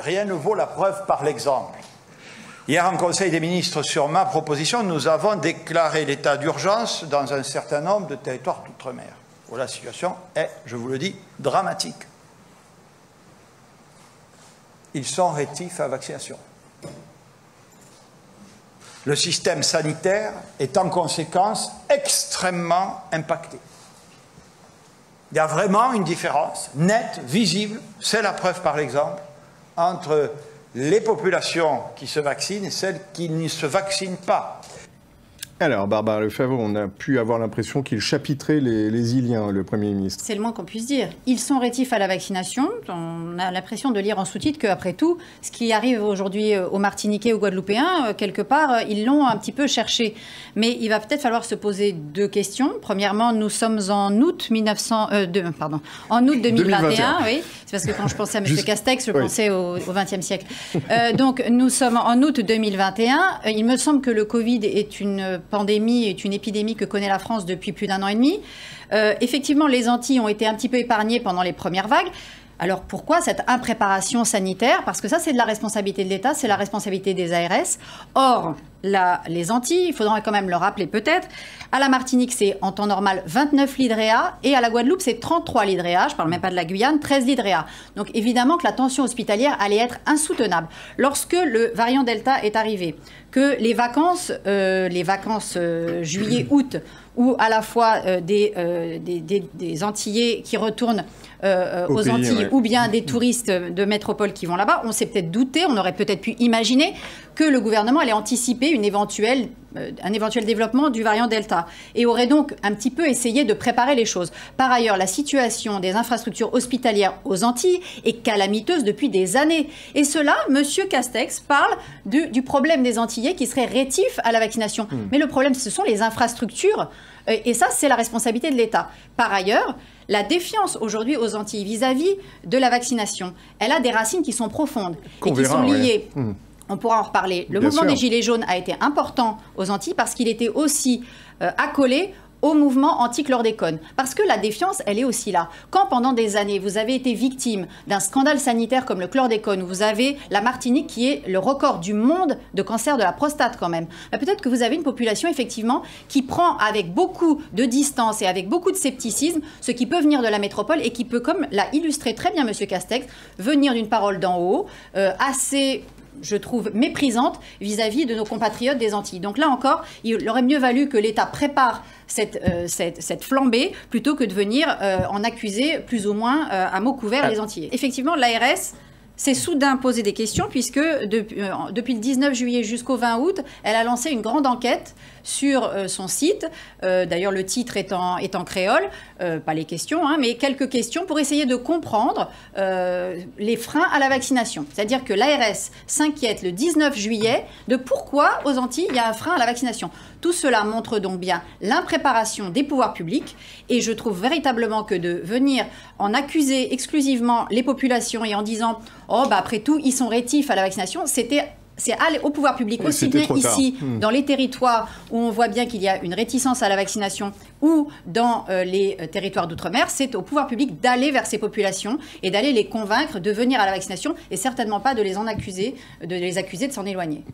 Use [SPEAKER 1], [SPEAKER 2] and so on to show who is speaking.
[SPEAKER 1] Rien ne vaut la preuve par l'exemple. Hier, en Conseil des ministres, sur ma proposition, nous avons déclaré l'état d'urgence dans un certain nombre de territoires d'outre-mer, où la situation est, je vous le dis, dramatique. Ils sont rétifs à la vaccination. Le système sanitaire est en conséquence extrêmement impacté. Il y a vraiment une différence nette, visible, c'est la preuve par l'exemple, entre les populations qui se vaccinent et celles qui ne se vaccinent pas.
[SPEAKER 2] Alors, Barbara Lefebvre, on a pu avoir l'impression qu'il chapitrait les Iliens, le Premier ministre.
[SPEAKER 3] C'est le moins qu'on puisse dire. Ils sont rétifs à la vaccination. On a l'impression de lire en sous-titre qu'après tout, ce qui arrive aujourd'hui aux Martiniquais, aux Guadeloupéens, quelque part, ils l'ont un petit peu cherché. Mais il va peut-être falloir se poser deux questions. Premièrement, nous sommes en août, en août 2021. Oui. C'est parce que quand je pensais à M. Castex, je pensais au XXe siècle. Donc, nous sommes en août 2021. Il me semble que le Covid est une pandémie, est une épidémie que connaît la France depuis plus d'1 an et demi. Effectivement, les Antilles ont été un petit peu épargnées pendant les premières vagues. Alors pourquoi cette impréparation sanitaire? Parce que ça, c'est de la responsabilité de l'État, c'est la responsabilité des ARS. Or, les Antilles, il faudra quand même le rappeler peut-être, à la Martinique, c'est en temps normal 29 lits de réa, et à la Guadeloupe, c'est 33 lits de réa, je ne parle même pas de la Guyane, 13 lits de réa. Donc évidemment que la tension hospitalière allait être insoutenable. Lorsque le variant Delta est arrivé, que les vacances juillet-août, où à la fois des Antillais qui retournent aux pays, Antilles, ou bien des touristes de métropole qui vont là-bas, on s'est peut-être douté, on aurait peut-être pu imaginer que le gouvernement allait anticiper un éventuel développement du variant Delta et aurait donc un petit peu essayé de préparer les choses. Par ailleurs, la situation des infrastructures hospitalières aux Antilles est calamiteuse depuis des années. Et cela, M. Castex parle du problème des Antillais qui seraient rétifs à la vaccination. Mais le problème, ce sont les infrastructures. Et ça, c'est la responsabilité de l'État. Par ailleurs, la défiance aujourd'hui aux Antilles vis-à-vis de la vaccination, elle a des racines qui sont profondes et qui sont liées... On pourra en reparler. Le mouvement des Gilets jaunes a été important aux Antilles parce qu'il était aussi accolé au mouvement anti-chlordécone. Parce que la défiance, elle est aussi là. Quand pendant des années, vous avez été victime d'un scandale sanitaire comme le chlordécone, où vous avez la Martinique qui est le record du monde de cancer de la prostate quand même, peut-être que vous avez une population effectivement qui prend avec beaucoup de distance et avec beaucoup de scepticisme ce qui peut venir de la métropole et qui peut, comme l'a illustré très bien M. Castex, venir d'une parole d'en haut, assez... je trouve, méprisante vis-à-vis de nos compatriotes des Antilles. Donc là encore, il aurait mieux valu que l'État prépare cette flambée plutôt que de venir en accuser plus ou moins à mots couverts les Antillais. Effectivement, l'ARS s'est soudain posé des questions puisque depuis le 19 juillet jusqu'au 20 août, elle a lancé une grande enquête sur son site. D'ailleurs, le titre est en créole, pas les questions, mais quelques questions pour essayer de comprendre les freins à la vaccination. C'est-à-dire que l'ARS s'inquiète le 19 juillet de pourquoi aux Antilles il y a un frein à la vaccination. Tout cela montre donc bien l'impréparation des pouvoirs publics et je trouve véritablement que de venir en accuser exclusivement les populations et en disant « Oh, bah après tout, ils sont rétifs à la vaccination », c'est aller au pouvoir public, aussi bien ici, dans les territoires où on voit bien qu'il y a une réticence à la vaccination ou dans les territoires d'outre-mer, c'est au pouvoir public d'aller vers ces populations et d'aller les convaincre de venir à la vaccination et certainement pas de les accuser de s'en éloigner.